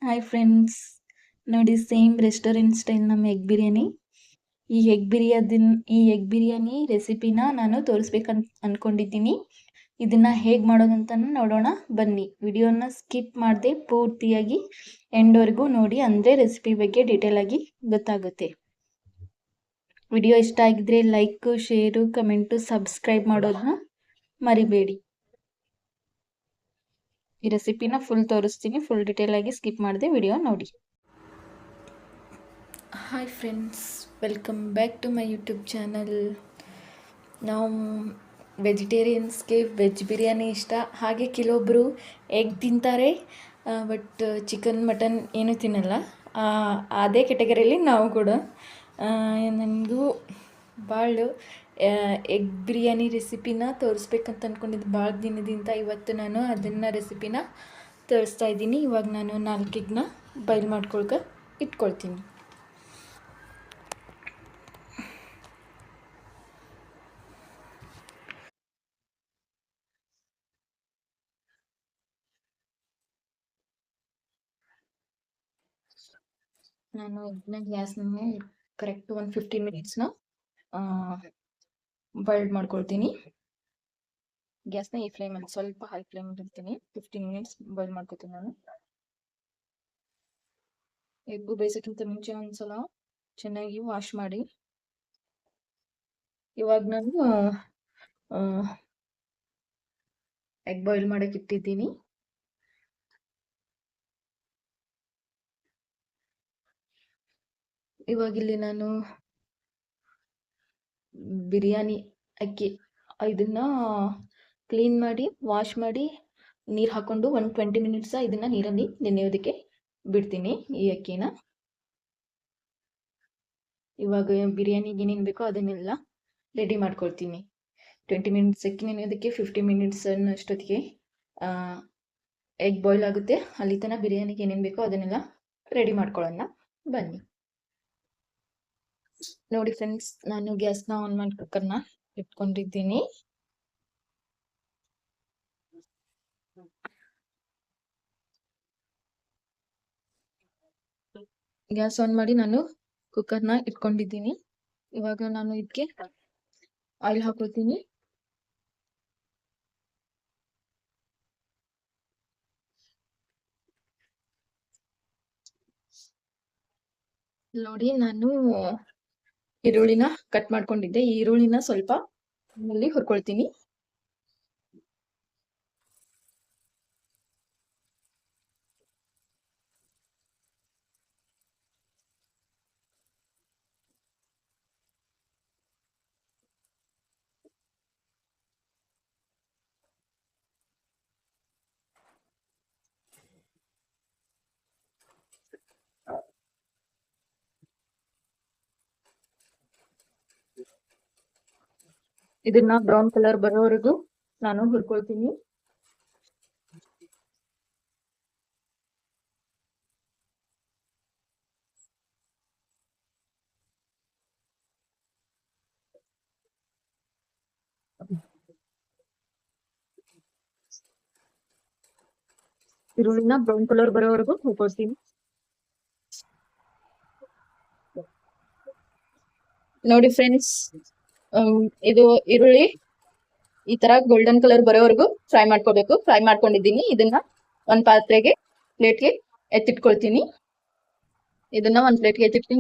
Hi friends, ನೋಡಿ same restaurant style ನಮ್ಮ egg biryani. ಈ ಎಗ್ ಬಿರಿಯಾನಿ ರೆಸಿಪಿನ ನಾನು ತೋರಿಸ್ಬೇಕಂತ ಅಂದ್ಕೊಂಡಿದ್ದೀನಿ. ಇದನ್ನು ಹೇಗೆ ಮಾಡೋದಂತ ನೋಡೋಣ ಬನ್ನಿ. ವಿಡಿಯೋನ ಸ್ಕಿಪ್ ಮಾಡದೆ ಪೂರ್ತಿಯಾಗಿ ಎಂಡ್ವರೆಗೂ ನೋಡಿ, ಅಂದರೆ ರೆಸಿಪಿ ಬಗ್ಗೆ ಡೀಟೇಲ್ ಆಗಿ ಗೊತ್ತಾಗುತ್ತೆ. ವಿಡಿಯೋ ಇಷ್ಟ ಆಗಿದ್ರೆ ಲೈಕ್, ಶೇರು, ಕಮೆಂಟು, ಸಬ್ಸ್ಕ್ರೈಬ್ ಮಾಡೋದನ್ನ ಮರಿಬೇಡಿ. ಈ ರೆಸಿಪಿನ ಫುಲ್ ತೋರಿಸ್ತೀನಿ, ಫುಲ್ ಡೀಟೇಲ್ ಆಗಿ ಸ್ಕಿಪ್ ಮಾಡದೆ ವಿಡಿಯೋ ನೋಡಿ. Hi friends, welcome back to my YouTube channel. ನಾವು ವೆಜಿಟೇರಿಯನ್ಸ್ಗೆ ವೆಜ್ ಬಿರಿಯಾನಿ ಇಷ್ಟ, ಹಾಗೆ ಕೆಲವೊಬ್ಬರು ಎಗ್ ತಿಂತಾರೆ ಬಟ್ ಚಿಕನ್ ಮಟನ್ ಏನೂ ತಿನ್ನಲ್ಲ. ಅದೇ ಕೆಟಗರಿಯಲ್ಲಿ ನಾವು ಕೂಡ. ನನಗೂ ಭಾಳ ಎಗ್ ಬಿರಿಯಾನಿ ರೆಸಿಪಿನ ತೋರಿಸ್ಬೇಕಂತ ಅಂದ್ಕೊಂಡಿದ್ದು ಭಾಳ ದಿನದಿಂದ. ಇವತ್ತು ನಾನು ಅದನ್ನು ರೆಸಿಪಿನ ತೋರಿಸ್ತಾ ಇದ್ದೀನಿ. ಇವಾಗ ನಾನು 4 ಎಗ್ನ ಬಾಯ್ಲ್ ಮಾಡ್ಕೊಳ್ಕ ಇಟ್ಕೊಳ್ತೀನಿ. ನಾನು ಎಗ್ನ ಗ್ಯಾಸ್ನ ಕರೆಕ್ಟ್ ಒಂದು 15 ಮಿನಿಟ್ಸ್ನ ಬಾಯ್ಲ್ ಮಾಡ್ಕೊಳ್ತೀನಿ. ಗ್ಯಾಸ್ನ ಈ ಫ್ಲೇಮಲ್ಲಿ ಸ್ವಲ್ಪ ಹೈ ಫ್ಲೇಮಲ್ಲಿ ಇಡ್ತೀನಿ. 15 ಮಿನಿಟ್ಸ್ ಬಾಯ್ಲ್ ಮಾಡ್ಕೊತೀನಿ ನಾನು. ಎಗ್ಗು ಬೇಯಿಸೋಕ್ಕಿಂತ ಮುಂಚೆ ಒಂದ್ಸಲ ಚೆನ್ನಾಗಿ ವಾಶ್ ಮಾಡಿ. ಇವಾಗ ನಾನು ಎಗ್ ಬಾಯ್ಲ್ ಮಾಡಕ್ಕೆ ಇಟ್ಟಿದ್ದೀನಿ. ಇವಾಗ ಇಲ್ಲಿ ನಾನು ಬಿರಿಯಾನಿ ಅಕ್ಕಿ ಇದನ್ನ ಕ್ಲೀನ್ ಮಾಡಿ ವಾಶ್ ಮಾಡಿ ನೀರು ಹಾಕೊಂಡು 20 ಮಿನಿಟ್ಸ್ ಇದನ್ನ ನೀರಲ್ಲಿ ನೆನೆಯೋದಕ್ಕೆ ಬಿಡ್ತೀನಿ ಈ ಅಕ್ಕಿನ. ಇವಾಗ ಬಿರಿಯಾನಿಗೆ ಏನೇನು ಬೇಕೋ ಅದನ್ನೆಲ್ಲ ರೆಡಿ ಮಾಡ್ಕೊಳ್ತೀನಿ. 20 ಮಿನಿಟ್ಸ್ ಅಕ್ಕಿ ನೆನೆಯೋದಕ್ಕೆ, 50 ಮಿನಿಟ್ಸ್ ಅಷ್ಟೊತ್ತಿಗೆ ಎಗ್ ಬಾಯ್ಲ್ ಆಗುತ್ತೆ. ಅಲ್ಲಿ ತನಕ ಬಿರಿಯಾನಿಗೆ ಏನೇನು ಬೇಕೋ ಅದನ್ನೆಲ್ಲ ರೆಡಿ ಮಾಡ್ಕೊಳ್ಳೋಣ ಬನ್ನಿ. ನೋಡಿ ಫ್ರೆಂಡ್ಸ್, ನಾನು ಗ್ಯಾಸ್ನ ಆನ್ ಮಾಡಿ ಕುಕ್ಕರ್ನ ಇಟ್ಕೊಂಡಿದ್ದೀನಿ. ಗ್ಯಾಸ್ ಆನ್ ಮಾಡಿ ನಾನು ಕುಕ್ಕರ್ನ ಇಟ್ಕೊಂಡಿದ್ದೀನಿ. ಇವಾಗ ನಾನು ಇದಕ್ಕೆ ಆಯಿಲ್ ಹಾಕೊಳ್ತೀನಿ. ನೋಡಿ, ನಾನು ಈರುಳ್ಳಿನ ಕಟ್ ಮಾಡ್ಕೊಂಡಿದ್ದೆ. ಈ ಈರುಳ್ಳಿನ ಸ್ವಲ್ಪ ಇಲ್ಲಿ ಹುರ್ಕೊಳ್ತೀನಿ. ಇದನ್ನ ಬ್ರೌನ್ ಕಲರ್ ಬರೋವರೆಗೂ ನಾನು ಹುರ್ಕೊಳ್ತೀನಿ. ಈರುಳ್ಳಿನ ಬ್ರೌನ್ ಕಲರ್ ಬರೋವರೆಗೂ ಹುರ್ಕೊಳ್ತೀನಿ. ನೋಡಿ ಫ್ರೆಂಡ್ಸ್, ಇದು ಈರುಳ್ಳಿ ಈ ತರ ಗೋಲ್ಡನ್ ಕಲರ್ ಬರೋವರೆಗೂ ಫ್ರೈ ಮಾಡ್ಕೋಬೇಕು. ಫ್ರೈ ಮಾಡ್ಕೊಂಡಿದ್ದೀನಿ. ಇದನ್ನ ಒಂದ್ ಪ್ಲೇಟ್ಗೆ ಎತ್ತಿಟ್ಕೊಳ್ತೀನಿ.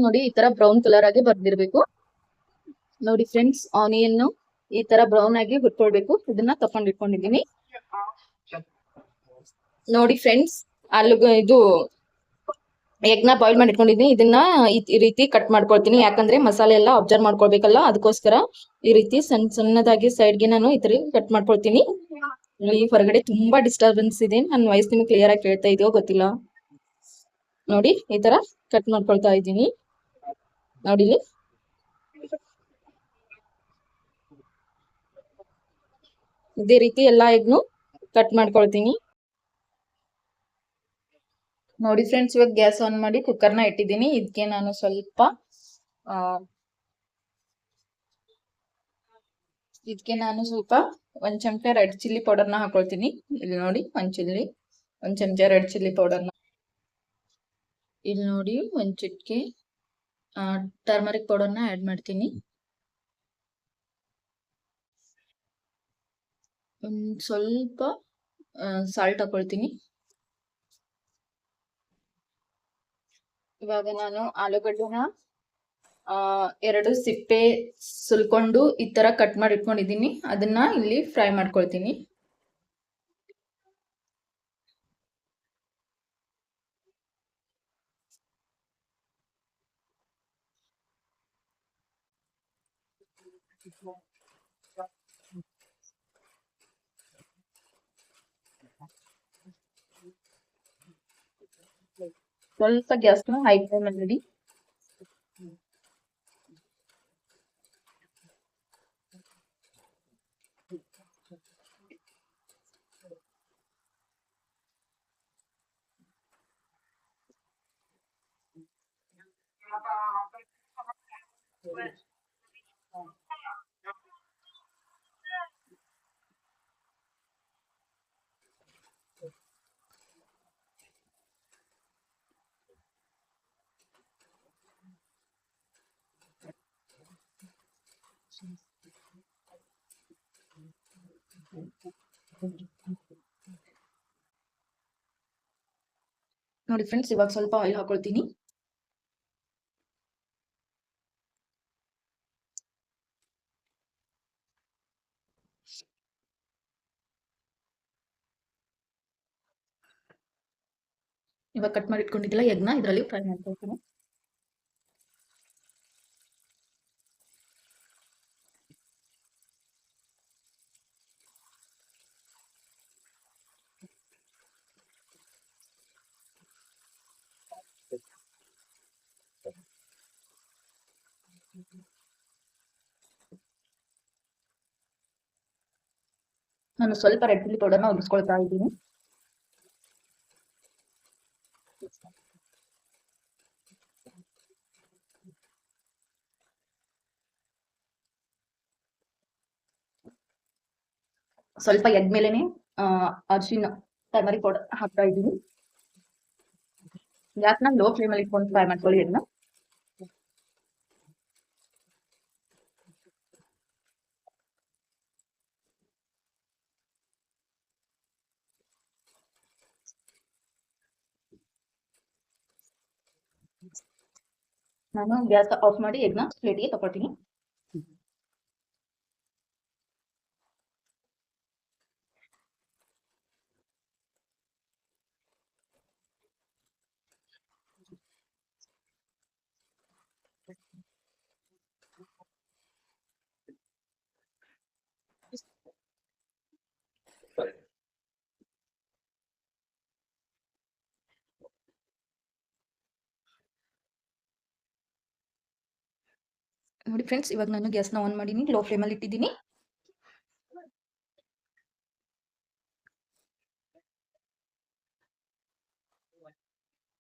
ನೋಡಿ, ಈ ತರ ಬ್ರೌನ್ ಕಲರ್ ಆಗಿ ಬರ್ದಿರ್ಬೇಕು. ನೋಡಿ ಫ್ರೆಂಡ್ಸ್, ಆನಿಯನ್ ಈ ತರ ಬ್ರೌನ್ ಆಗಿ ಹುರ್ಕೊಳ್ಬೇಕು. ಇದನ್ನ ತಕೊಂಡಿಟ್ಕೊಂಡಿದ್ದೀನಿ. ನೋಡಿ ಫ್ರೆಂಡ್ಸ್, ಇದು ಎಗ್ನ ಬಾಯ್ಲ್ ಮಾಡಿ ಇಟ್ಕೊಂಡಿದ್ದೀನಿ. ಇದನ್ನ ಈ ರೀತಿ ಕಟ್ ಮಾಡ್ಕೊಳ್ತೀನಿ, ಯಾಕಂದ್ರೆ ಮಸಾಲೆ ಎಲ್ಲ ಅಬ್ಸರ್ವ್ ಮಾಡ್ಕೊಳ್ಬೇಕಲ್ಲ, ಅದಕ್ಕೋಸ್ಕರ ಈ ರೀತಿ ಸಣ್ಣದಾಗಿ ಸೈಡ್ಗೆ ನಾನು ಈ ತರ ಕಟ್ ಮಾಡ್ಕೊಳ್ತೀನಿ. ಇಲ್ಲಿ ಹೊರಗಡೆ ತುಂಬಾ ಡಿಸ್ಟರ್ಬೆನ್ಸ್ ಇದೆ. ನನ್ನ ವಾಯ್ಸ್ ನಿಮ್ಗೆ ಕ್ಲಿಯರ್ ಆಗಿ ಕೇಳ್ತಾ ಇದೆಯೋ ಗೊತ್ತಿಲ್ಲ. ನೋಡಿ, ಈ ತರ ಕಟ್ ಮಾಡ್ಕೊಳ್ತಾ ಇದ್ದೀನಿ. ನೋಡಿ, ಇದೇ ರೀತಿ ಎಲ್ಲಾ ಎಗ್ನು ಕಟ್ ಮಾಡ್ಕೊಳ್ತೀನಿ. ನೋಡಿ ಫ್ರೆಂಡ್ಸ್, ಇವಾಗ ಗ್ಯಾಸ್ ಆನ್ ಮಾಡಿ ಕುಕ್ಕರ್ನ ಇಟ್ಟಿದ್ದೀನಿ. ಇದಕ್ಕೆ ನಾನು ಸ್ವಲ್ಪ ಒಂದ್ ಚಮಚ ರೆಡ್ ಚಿಲ್ಲಿ ಪೌಡರ್ನ ಹಾಕೊಳ್ತೀನಿ. ಇಲ್ಲಿ ನೋಡಿ, ಒಂದ್ ಚಮಚ ರೆಡ್ ಚಿಲ್ಲಿ ಪೌಡರ್ನ ಇಲ್ಲಿ ನೋಡಿ ಒಂದು ಚಿಟಿಕೆ ಟರ್ಮರಿಕ್ ಪೌಡರ್ನ ಆ್ಯಡ್ ಮಾಡ್ತೀನಿ. ಒಂದು ಸ್ವಲ್ಪ ಸಾಲ್ಟ್ ಹಾಕೊಳ್ತೀನಿ. ಇವಾಗ ನಾನು ಆಲೂಗಡ್ಡೆನ 2 ಸಿಪ್ಪೆ ಸುಲ್ಕೊಂಡು ಈ ತರ ಕಟ್ ಮಾಡಿ ಇಟ್ಕೊಂಡಿದ್ದೀನಿ. ಅದನ್ನ ಇಲ್ಲಿ ಫ್ರೈ ಮಾಡ್ಕೊಳ್ತೀನಿ. ಸ್ವಲ್ಪ ಗ್ಯಾಸ್ನ ಹೈ ಫ್ಲೇಮಲ್ಲಿ ಇಡಿ. ನೋಡಿ ಫ್ರೆಂಡ್ಸ್, ಇವಾಗ ಸ್ವಲ್ಪ ಆಯಿಲ್ ಹಾಕೊಳ್ತೀನಿ. ಇವಾಗ ಕಟ್ ಮಾಡಿ ಇಟ್ಕೊಂಡಿದ್ದಿಲ್ಲ ಎಗ್ನ ಇದರಲ್ಲಿ ಫ್ರೈ ಮಾಡ್ಕೊಳ್ತೀನಿ. ನಾನು ಸ್ವಲ್ಪ ರೆಡ್ ಚಿಲ್ಲಿ ಪೌಡರ್ನ ಉಗಿಸ್ಕೊಳ್ತಾ ಇದ್ದೀನಿ. ಸ್ವಲ್ಪ ಎಗ್ ಮೇಲೆನೆ ಅರಿಶಿನ ಟರ್ಮರಿಕ್ ಪೌಡರ್ ಹಾಕ್ತಾ ಇದ್ದೀನಿ. ಗ್ಯಾಸ್ನ ಲೋ ಫ್ಲೇಮಲ್ಲಿ ಇಟ್ಕೊಂಡು ಫ್ರೈ ಮಾಡ್ಕೊಳ್ಳಿ ಅದನ್ನ. ನಾನು ಗ್ಯಾಸ್ ಆಫ್ ಮಾಡಿ ಎಗ್ನ ಪ್ಲೇಟಿಗೆ ತಗೊಳ್ತೀನಿ. ನೋಡಿ ಫ್ರೆಂಡ್ಸ್, ಇವಾಗ ನಾನು ಗ್ಯಾಸ್ನ ಆನ್ ಮಾಡೀನಿ, ಲೋ ಫ್ಲೇಮಲ್ಲಿ ಇಟ್ಟಿದ್ದೀನಿ.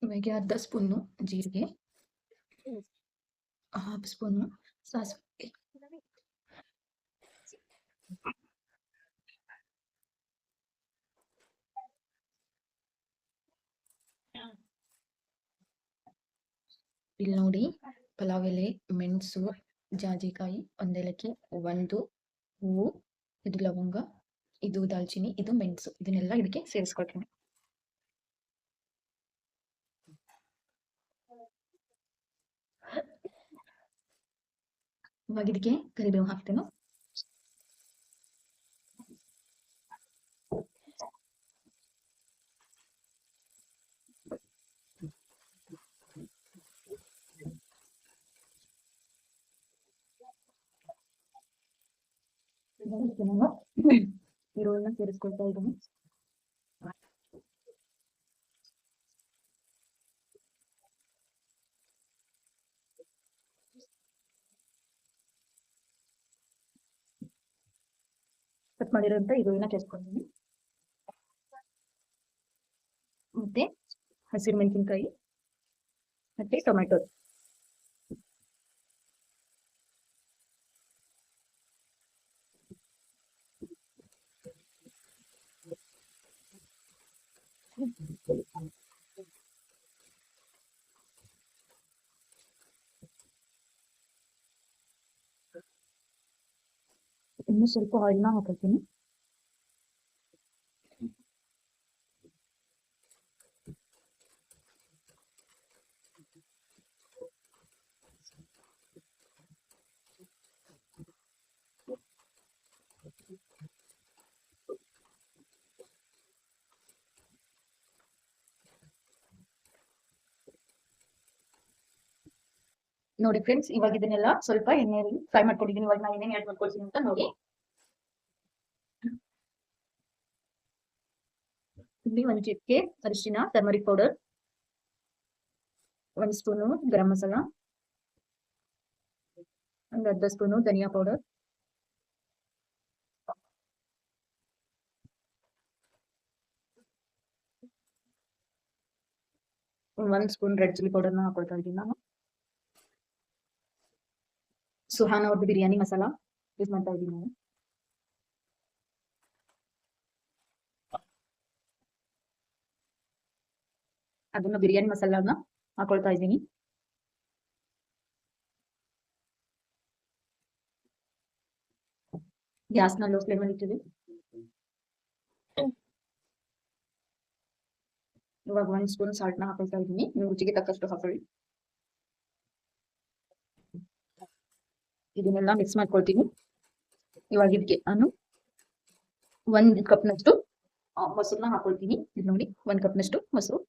ಇವಾಗ ಅರ್ಧ ಸ್ಪೂನು ಜೀರಿಗೆ, 1/2 ಸ್ಪೂನು ಸಾಸಿವೆ, ಇಲ್ಲಿ ನೋಡಿ ಪಲಾವ್ ಎಲೆ, ಮೆಣಸು, ಜಾಜಿಕಾಯಿ, 1 ಏಲಕ್ಕಿ, 1 ಹೂವು, ಇದು ಲವಂಗ, ಇದು ದಾಲ್ಚಿನ್ನಿ, ಇದು ಮೆಣಸು, ಇದನ್ನೆಲ್ಲ ಇದಕ್ಕೆ ಸೇರಿಸ್ಕೊಳ್ತೀನಿ. ಇವಾಗ ಇದಕ್ಕೆ ಕರಿಬೇವು ಹಾಕ್ತೇನೆ. ನಾನು ಈರುಳ್ಳಿನ ಸೇರಿಸ್ಕೊಳ್ತಾ ಇದ್ದೀನಿ. ಕಟ್ ಮಾಡಿರೋಂಥ ಈರುಳ್ಳಿನ ಸೇರಿಸ್ಕೊಳ್ತೀನಿ. ಮತ್ತೆ ಹಸಿರು ಮೆಣಸಿನಕಾಯಿ ಮತ್ತೆ ಟೊಮೆಟೊ. ಇನ್ನು ಸ್ವಲ್ಪ ಆಯಿಲ್ನ ಹಾಕೊಳ್ತೀನಿ. ನೋಡಿ ಫ್ರೆಂಡ್ಸ್, ಇವಾಗ ಇದನ್ನೆಲ್ಲ ಸ್ವಲ್ಪ ಎಣ್ಣೆಯಲ್ಲಿ ಫ್ರೈ ಮಾಡ್ಕೊಂಡಿದ್ದೀನಿ. ಇವಾಗ ನಾನು ಏನೇನು ಆ್ಯಡ್ ಮಾಡ್ಕೊಳ್ತೀನಿ ಅಂತ ನೋಡಿ. ಇಲ್ಲಿ ಒಂದು ಚಿಟಿಕೆ ಅರಿಶಿನ, turmeric powder, 1 spoon garam masala, ಒಂದು ಅರ್ಧ ಸ್ಪೂನು ಧನಿಯಾ ಪೌಡರ್, 1 ಸ್ಪೂನ್ ರೆಡ್ ಚಿಲ್ಲಿ ಪೌಡರ್ನ ಹಾಕೊಳ್ತಾ ಇದ್ದೀನಿ ನಾನು. ಸುಹಾನ ಅವ್ರದ್ದು ಬಿರಿಯಾನಿ ಮಸಾಲ ಯೂಸ್ ಮಾಡ್ತಾ ಇದ್ದೀನಿ ನಾನು. ಅದನ್ನ ಬಿರಿಯಾನಿ ಮಸಾಲಾನ ಹಾಕೊಳ್ತಾ ಇದ್ದೀನಿ. ಗ್ಯಾಸ್ನ ಲೋ ಫ್ಲೇಮಲ್ಲಿ ಇಟ್ಟಿದೆ. ಇವಾಗ 1 ಸ್ಪೂನ್ ಸಾಲ್ಟ್ನ ಹಾಕೊಳ್ತಾ ಇದ್ದೀನಿ. ನೀವು ರುಚಿಗೆ ತಕ್ಕಷ್ಟು ಹಾಕೊಳ್ಳಿ. ಇದನ್ನೆಲ್ಲ ಮಿಕ್ಸ್ ಮಾಡ್ಕೊಳ್ತೀನಿ. ಇವಾಗ ಇದಕ್ಕೆ ನಾನು 1 ಕಪ್ನಷ್ಟು ಮೊಸರನ್ನ ಹಾಕೊಳ್ತೀನಿ. ಇದು ನೋಡಿ, 1 ಕಪ್ನಷ್ಟು ಮೊಸರು.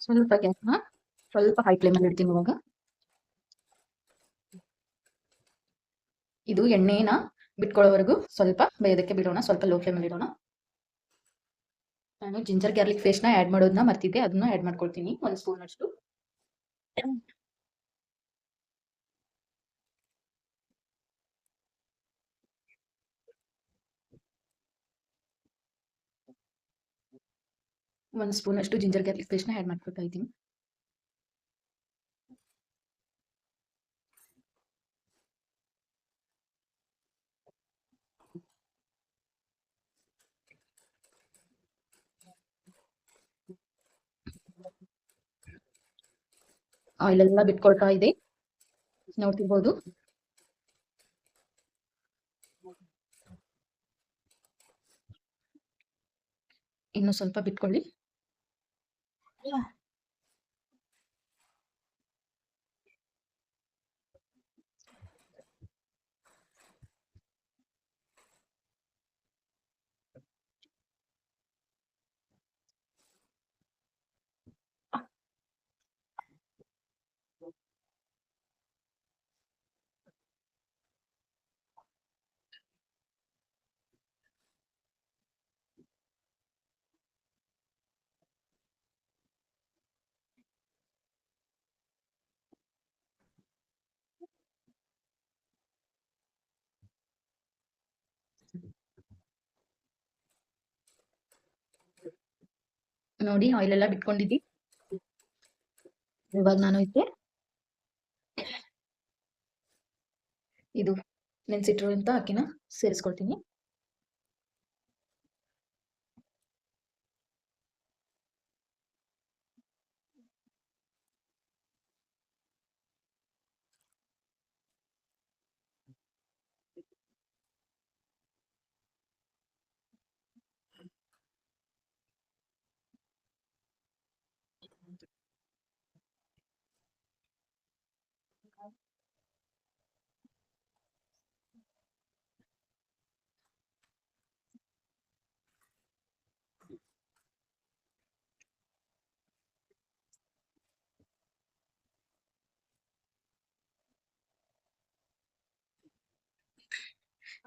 ಸ್ವಲ್ಪ ಗ್ಯಾಸ್ನ ಸ್ವಲ್ಪ ಹೈ ಫ್ಲೇಮಲ್ಲಿ ಇಡ್ತೀನಿ. ಇವಾಗ ಇದು ಎಣ್ಣೆನ ಬಿಟ್ಕೊಳ್ಳೋವರೆಗೂ ಸ್ವಲ್ಪ ಬೇಯೋದಕ್ಕೆ ಬಿಡೋಣ. ಸ್ವಲ್ಪ ಲೋ ಫ್ಲೇಮಲ್ಲಿ ಇಡೋಣ. ನಾನು ಜಿಂಜರ್ ಗಾರ್ಲಿಕ್ ಪೇಸ್ಟ್ನ ಆ್ಯಡ್ ಮಾಡೋದನ್ನ ಮರ್ತಿದ್ದೆ, ಅದನ್ನ ಆ್ಯಡ್ ಮಾಡ್ಕೊಳ್ತೀನಿ 1 ಸ್ಪೂನ್ ಅಷ್ಟು. ಒಂದು ಸ್ಪೂನ್ ಅಷ್ಟು ಜಿಂಜರ್ ಗಾರ್ಲಿಕ್ ಪೇಸ್ಟ್ನ ಆ್ಯಡ್ ಮಾಡ್ಕೊಳ್ತಾ ಇದ್ದೀನಿ. ಆಯಿಲ್ ಎಲ್ಲ ಬಿಟ್ಕೊಳ್ತಾ ಇದೆ, ನೋಡ್ತಿರ್ಬೋದು. ಇನ್ನು ಸ್ವಲ್ಪ ಬಿಟ್ಕೊಳ್ಳಿ. ನೋಡಿ, ಆಯಿಲ್ ಎಲ್ಲ ಬಿಟ್ಕೊಂಡಿದ್ದಿ. ಇವಾಗ ನಾನು ಇದಕ್ಕೆ ಇದು ನೆನೆಸಿಟ್ಟಿರುವಂತ ಅಕ್ಕಿನ ಸೇರಿಸ್ಕೊಳ್ತೀನಿ.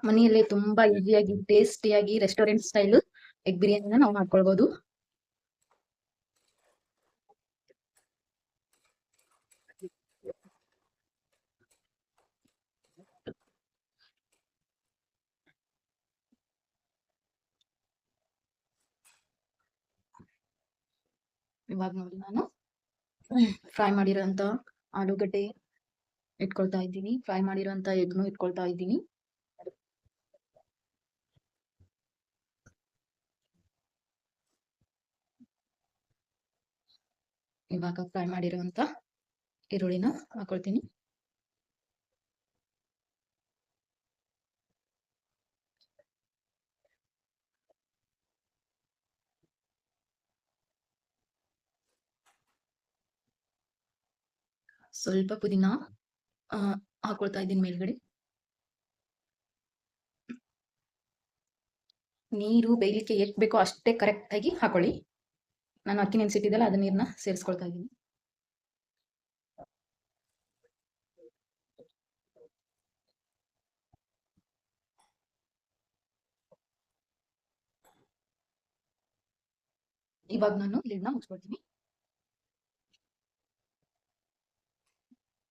ಮನೆಯಲ್ಲೇ ತುಂಬಾ ಈಸಿಯಾಗಿ ಟೇಸ್ಟಿಯಾಗಿ ರೆಸ್ಟೋರೆಂಟ್ ಸ್ಟೈಲ್ ಎಗ್ ಬಿರಿಯಾನಿನ ನಾವು ಮಾಡ್ಕೊಳ್ಬಹುದು. ಇವಾಗ ನೋಡಿ, ನಾನು ಫ್ರೈ ಮಾಡಿರೋಂಥ ಆಲೂಗಡ್ಡೆ ಇಟ್ಕೊಳ್ತಾ ಇದ್ದೀನಿ. ಫ್ರೈ ಮಾಡಿರೋಂಥ ಎಗ್ನು ಇಟ್ಕೊಳ್ತಾ ಇದ್ದೀನಿ. ಇವಾಗ ಫ್ರೈ ಮಾಡಿರೋಂಥ ಈರುಳ್ಳಿನ ಹಾಕೊಳ್ತೀನಿ. ಸ್ವಲ್ಪ ಪುದೀನ ಹಾಕೊಳ್ತಾ ಇದ್ದೀನಿ ಮೇಲ್ಗಡೆ. ನೀರು ಬೇಯಲಿಕ್ಕೆ ಎಷ್ಟು ಬೇಕೋ ಅಷ್ಟೇ ಕರೆಕ್ಟಾಗಿ ಹಾಕೊಳ್ಳಿ. ನಾನು ಅಕ್ಕಿ ನೆನೆಸಿಟ್ಟಿದ್ದಲ್ಲ ಅದ ನೀರನ್ನ ಸೇರಿಸ್ಕೊಳ್ತಾ ಇದ್ದೀನಿ. ಇವಾಗ ನಾನು ಲಿಡ್ನ ಮುಚ್ಕೊಳ್ತೀನಿ.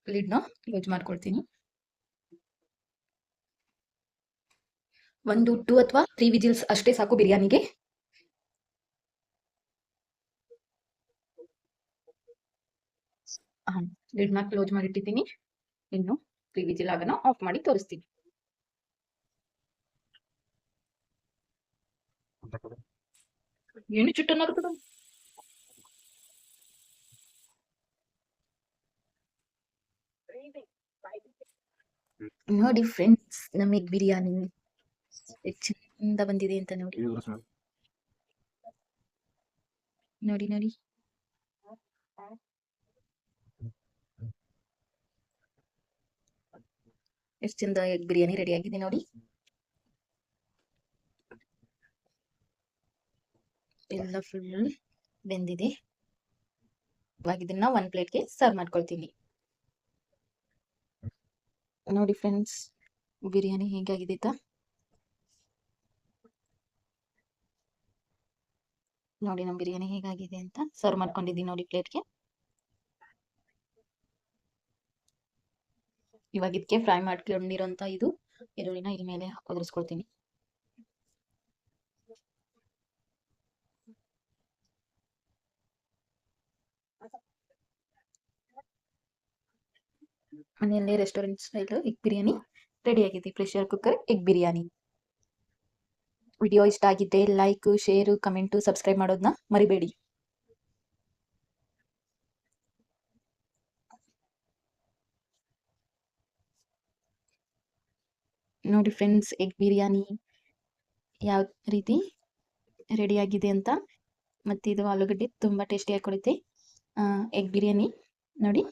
ಲಿಡ್ನ ಕ್ಲೋಸ್ ಮಾಡ್ಕೊಳ್ತೀನಿ. 1, 2 ಅಥವಾ 3 ವಿಜಿಲ್ಸ್ ಅಷ್ಟೇ ಸಾಕು ಬಿರಿಯಾನಿಗೆ. ಲಿಡ್ನ ಕ್ಲೋಸ್ ಮಾಡಿಟ್ಟಿದ್ದೀನಿ. ಇನ್ನು 3 ವಿಜಿಲ್ ಆಗನ ಆಫ್ ಮಾಡಿ ತೋರಿಸ್ತೀನಿ. ಏನು ಚುಟ್ಟನ್ನ ನೋಡಿ ಫ್ರೆಂಡ್ಸ್, ನಮ್ಮ ಎಗ್ ಬಿರಿಯಾನಿ ಎಷ್ಟು ಚಂದ ಬಂದಿದೆ ಅಂತ ನೋಡಿ. ನೋಡಿ ನೋಡಿ ಎಷ್ಟು ಚಂದ ಎಗ್ ಬಿರಿಯಾನಿ ರೆಡಿ ಆಗಿದೆ ನೋಡಿ. ಎಲ್ಲ ಫುಲ್ ಬೆಂದಿದೆ. ಇವಾಗ ಇದನ್ನ ಒಂದು ಪ್ಲೇಟ್ಗೆ ಸರ್ವ್ ಮಾಡ್ಕೊಳ್ತೀನಿ. ನೋಡಿ ಫ್ರೆಂಡ್ಸ್, ಬಿರಿಯಾನಿ ಹೇಗಾಗಿದೆ ಅಂತ ನೋಡಿ. ನಮ್ಮ ಬಿರಿಯಾನಿ ಹೇಗಾಗಿದೆ ಅಂತ ಸರ್ವ್ ಮಾಡ್ಕೊಂಡಿದ್ದೀನಿ ನೋಡಿ ಪ್ಲೇಟ್ಗೆ. ಇವಾಗ ಇದಕ್ಕೆ ಫ್ರೈ ಮಾಡ್ಕೊಂಡಿರೋಂಥ ಇದು ಈರುಳ್ಳಿನ ಇದ್ರ ಮೇಲೆ ಒದರಿಸ್ಕೊಳ್ತೀನಿ. ಮನೆಯಲ್ಲೇ restaurant style egg biryani ready ಆಗಿದೆ. Pressure cooker egg biryani. Video ಇಷ್ಟ ಆಗಿದ್ದೆ ಲೈಕ್, ಶೇರ್, ಕಮೆಂಟ್, ಸಬ್ಸ್ಕ್ರೈಬ್ ಮಾಡೋದನ್ನ ಮರಿಬೇಡಿ. ನೋಡಿ ಫ್ರೆಂಡ್ಸ್, ಎಗ್ ಬಿರಿಯಾನಿ ಯಾವ ರೀತಿ ರೆಡಿ ಆಗಿದೆ ಅಂತ. ಮತ್ತು ಇದು ಆಲೂಗಡ್ಡೆ ತುಂಬ ಟೇಸ್ಟಿಯಾಗಿ ಕೊಡುತ್ತೆ. ಎಗ್ ಬಿರಿಯಾನಿ ನೋಡಿ,